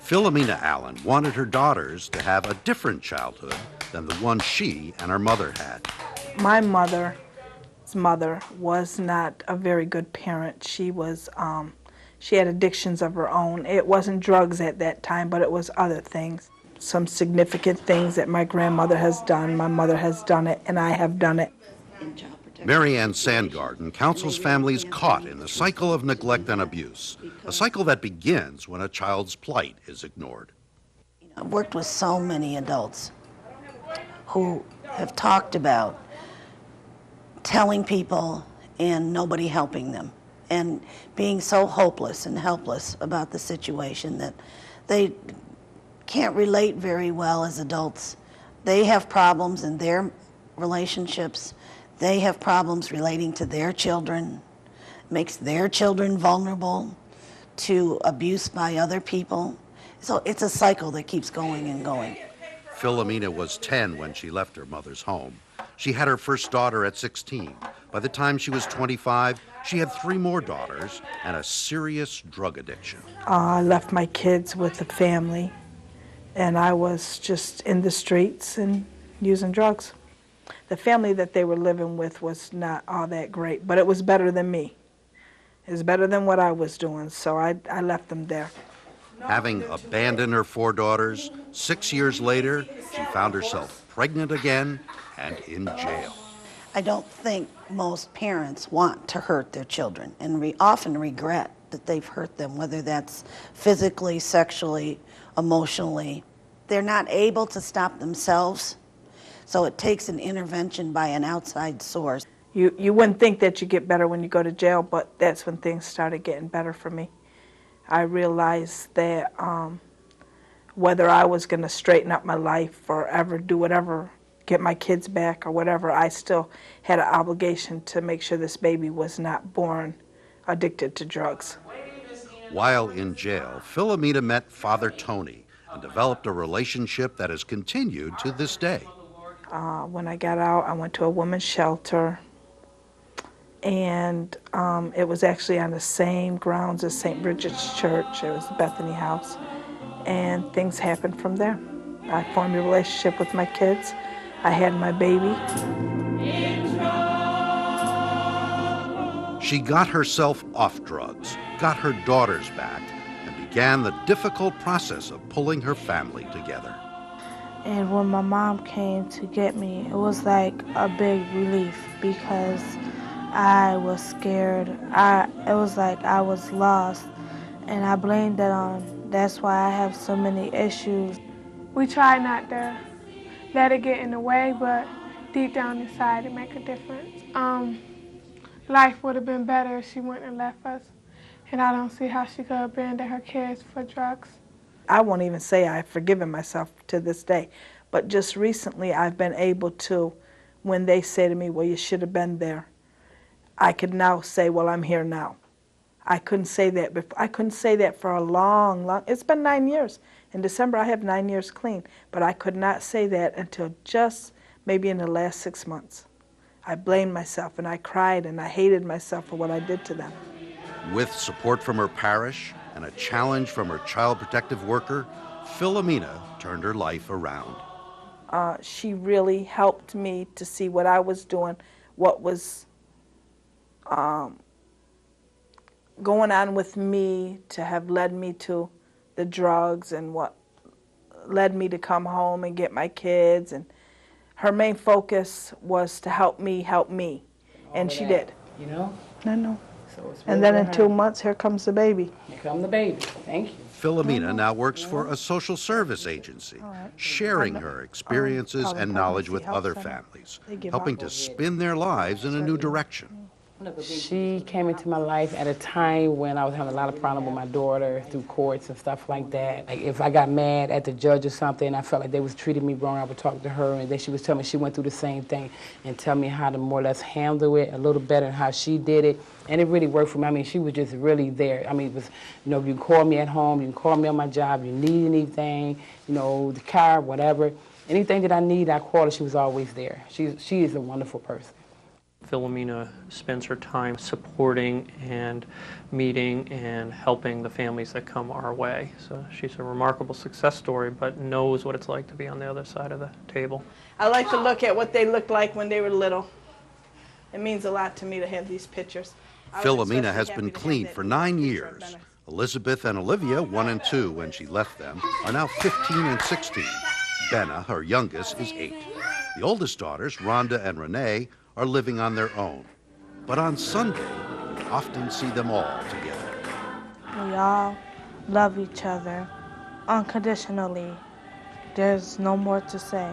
Philomena Allen wanted her daughters to have a different childhood than the one she and her mother had. My mother's mother was not a very good parent. She had addictions of her own. It wasn't drugs at that time, but it was other things. Some significant things that my grandmother has done, my mother has done it, and I have done it. Mary Ann Sandgarden counsels families caught in the cycle of neglect and abuse, a cycle that begins when a child's plight is ignored. I've worked with so many adults who have talked about telling people and nobody helping them, and being so hopeless and helpless about the situation that they can't relate very well as adults. They have problems in their relationships. They have problems relating to their children, makes their children vulnerable to abuse by other people. So it's a cycle that keeps going and going. Philomena was 10 when she left her mother's home. She had her first daughter at 16. By the time she was 25, she had 3 more daughters and a serious drug addiction. I left my kids with the family, and I was just in the streets and using drugs. The family that they were living with was not all that great, but it was better than me. It was better than what I was doing, so I left them there. Having abandoned her 4 daughters, 6 years later, she found herself pregnant again and in jail. I don't think most parents want to hurt their children and often regret that they've hurt them, whether that's physically, sexually, emotionally. They're not able to stop themselves, so it takes an intervention by an outside source. You wouldn't think that you get better when you go to jail, but that's when things started getting better for me. I realized that whether I was going to straighten up my life or ever do whatever, get my kids back or whatever, I still had an obligation to make sure this baby was not born addicted to drugs. While in jail, Philomena met Father Tony and developed a relationship that has continued to this day. When I got out, I went to a women's shelter, and it was actually on the same grounds as St. Bridget's Church. It was the Bethany House, and things happened from there. I formed a relationship with my kids. I had my baby. She got herself off drugs, got her daughters back, and began the difficult process of pulling her family together. And when my mom came to get me, it was like a big relief because I was scared. It was like I was lost, and I blamed that on. That's why I have so many issues. We try not to let it get in the way, but deep down inside it make a difference. Life would have been better if she wouldn't have left us, and I don't see how she could abandon her kids for drugs. I won't even say I've forgiven myself to this day, but just recently I've been able to, when they say to me, well, you should have been there, I could now say, well, I'm here now. I couldn't say that before. I couldn't say that for a long, it's been 9 years. In December, I have 9 years clean, but I could not say that until just maybe in the last 6 months. I blamed myself, and I cried, and I hated myself for what I did to them. With support from her parish and a challenge from her child protective worker, Philomena turned her life around. She really helped me to see what I was doing, what was going on with me to have led me to the drugs, and what led me to come home and get my kids. And her main focus was to help me, and she did. You know? I know. So it's And then in 2 months, here comes the baby. Here come the baby. Thank you. Philomena now works for a social service agency, sharing her experiences and knowledge with other families, helping to spin their lives in a new direction. She came into my life at a time when I was having a lot of problems with my daughter through courts and stuff like that. Like if I got mad at the judge or something, I felt like they was treating me wrong, I would talk to her, and then she was telling me she went through the same thing and tell me how to more or less handle it a little better and how she did it. And it really worked for me. I mean, she was just really there. I mean, it was, you know, you can call me at home, you can call me on my job, you need anything, you know, the car, whatever. Anything that I need, I call her, she was always there. She is a wonderful person. Philomena spends her time supporting and meeting and helping the families that come our way. So she's a remarkable success story, but knows what it's like to be on the other side of the table. I like to look at what they looked like when they were little. It means a lot to me to have these pictures. Philomena has been clean for 9 years. Elizabeth and Olivia, 1 and 2 when she left them, are now 15 and 16. Benna, her youngest, is 8. The oldest daughters, Rhonda and Renee, are living on their own. But on Sunday, you often see them all together. We all love each other unconditionally. There's no more to say.